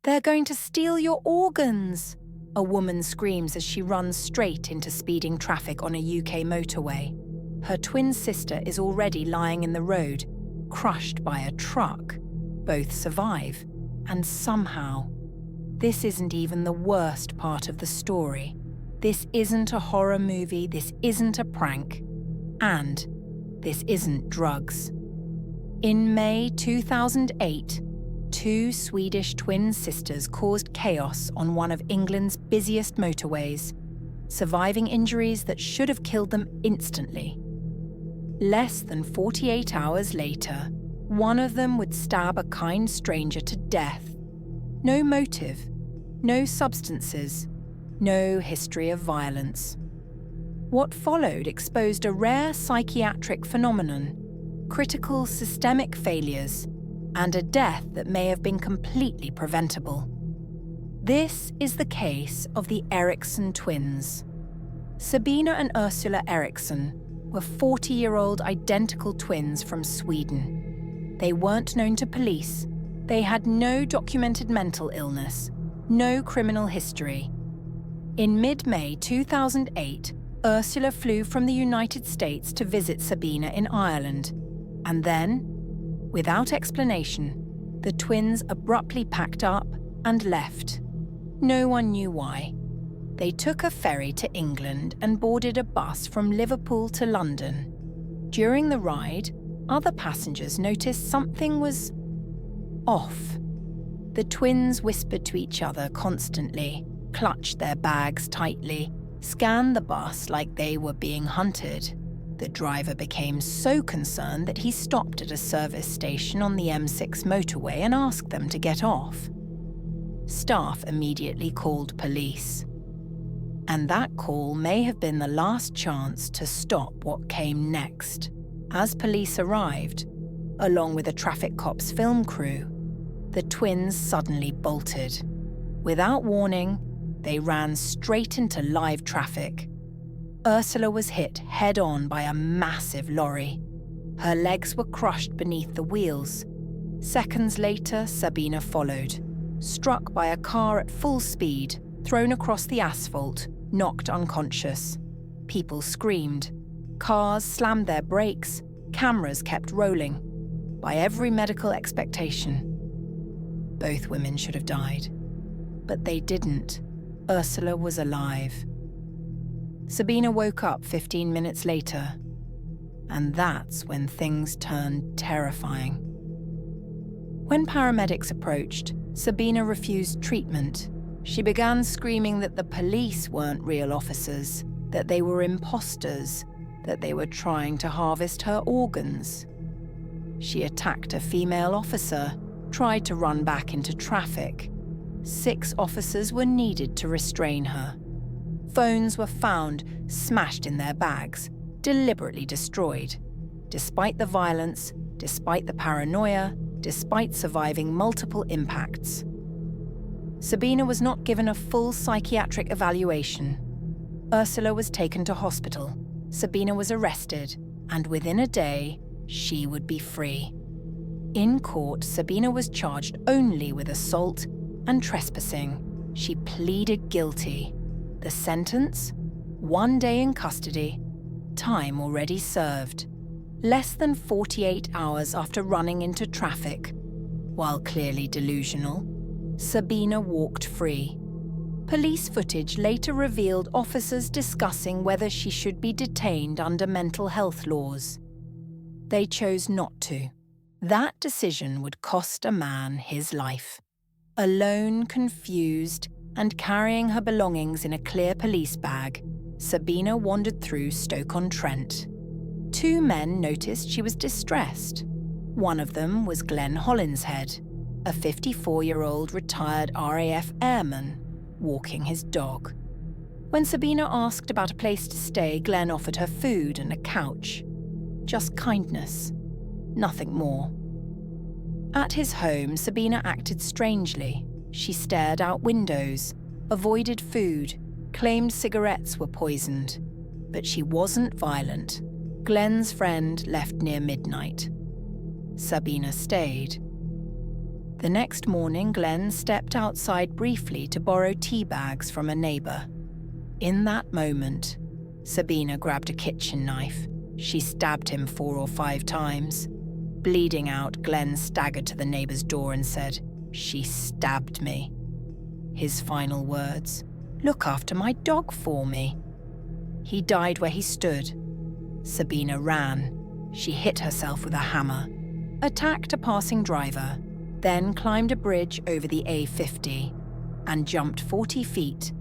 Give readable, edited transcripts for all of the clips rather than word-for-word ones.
"They're going to steal your organs," a woman screams as she runs straight into speeding traffic on a UK motorway. Her twin sister is already lying in the road, crushed by a truck. Both survive, and somehow. This isn't even the worst part of the story. This isn't a horror movie, this isn't a prank, and this isn't drugs. In May 2008, two Swedish twin sisters caused chaos on one of England's busiest motorways, surviving injuries that should have killed them instantly. Less than 48 hours later, one of them would stab a kind stranger to death. No motive, no substances, no history of violence. What followed exposed a rare psychiatric phenomenon, critical systemic failures, and a death that may have been completely preventable. This is the case of the Eriksson twins. Sabina and Ursula Eriksson were 40-year-old identical twins from Sweden. They weren't known to police. They had no documented mental illness, no criminal history. In mid-May 2008, Ursula flew from the United States to visit Sabina in Ireland. And then, without explanation, the twins abruptly packed up and left. No one knew why. They took a ferry to England and boarded a bus from Liverpool to London. During the ride, other passengers noticed something was off. The twins whispered to each other constantly, clutched their bags tightly, scanned the bus like they were being hunted. The driver became so concerned that he stopped at a service station on the M6 motorway and asked them to get off. Staff immediately called police. And that call may have been the last chance to stop what came next. As police arrived, along with a traffic cop's film crew, the twins suddenly bolted. Without warning, they ran straight into live traffic. Ursula was hit head-on by a massive lorry. Her legs were crushed beneath the wheels. Seconds later, Sabina followed, struck by a car at full speed, thrown across the asphalt, knocked unconscious. People screamed. Cars slammed their brakes. Cameras kept rolling. By every medical expectation, both women should have died. But they didn't. Ursula was alive. Sabina woke up 15 minutes later, and that's when things turned terrifying. When paramedics approached, Sabina refused treatment. She began screaming that the police weren't real officers, that they were imposters, that they were trying to harvest her organs. She attacked a female officer, tried to run back into traffic. 6 officers were needed to restrain her. Phones were found smashed in their bags, deliberately destroyed. Despite the violence, despite the paranoia, despite surviving multiple impacts. Sabina was not given a full psychiatric evaluation. Ursula was taken to hospital. Sabina was arrested, and within a day, she would be free. In court, Sabina was charged only with assault and trespassing. She pleaded guilty. The sentence? 1 day in custody, time already served. Less than 48 hours after running into traffic. While clearly delusional, Sabina walked free. Police footage later revealed officers discussing whether she should be detained under mental health laws. They chose not to. That decision would cost a man his life. Alone, confused, and carrying her belongings in a clear police bag, Sabina wandered through Stoke-on-Trent. 2 men noticed she was distressed. One of them was Glenn Hollinshead, a 54-year-old retired RAF airman, walking his dog. When Sabina asked about a place to stay, Glenn offered her food and a couch. Just kindness, nothing more. At his home, Sabina acted strangely. She stared out windows, avoided food, claimed cigarettes were poisoned. But she wasn't violent. Glenn's friend left near midnight. Sabina stayed. The next morning, Glenn stepped outside briefly to borrow tea bags from a neighbor. In that moment, Sabina grabbed a kitchen knife. She stabbed him 4 or 5 times. Bleeding out, Glenn staggered to the neighbor's door and said, "She stabbed me." His final words, "Look after my dog for me." He died where he stood. Sabina ran. She hit herself with a hammer, attacked a passing driver, then climbed a bridge over the A50 and jumped 40 feet.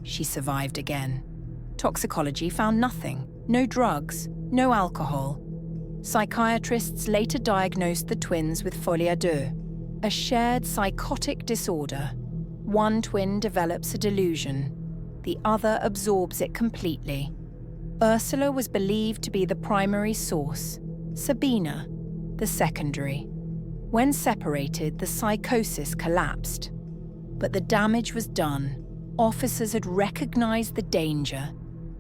She survived again. Toxicology found nothing. No drugs, no alcohol. Psychiatrists later diagnosed the twins with folie à deux, a shared psychotic disorder. One twin develops a delusion. The other absorbs it completely. Ursula was believed to be the primary source, Sabina, the secondary. When separated, the psychosis collapsed. But the damage was done. Officers had recognized the danger.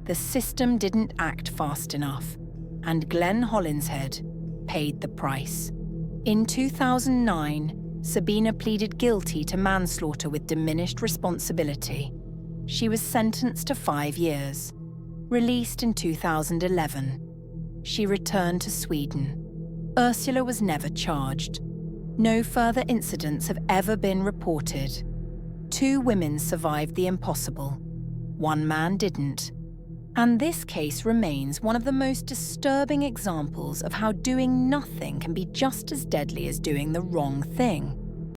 The system didn't act fast enough, and Glenn Hollinshead paid the price. In 2009, Sabina pleaded guilty to manslaughter with diminished responsibility. She was sentenced to 5 years. Released in 2011. She returned to Sweden. Ursula was never charged. No further incidents have ever been reported. 2 women survived the impossible. 1 man didn't. And this case remains one of the most disturbing examples of how doing nothing can be just as deadly as doing the wrong thing.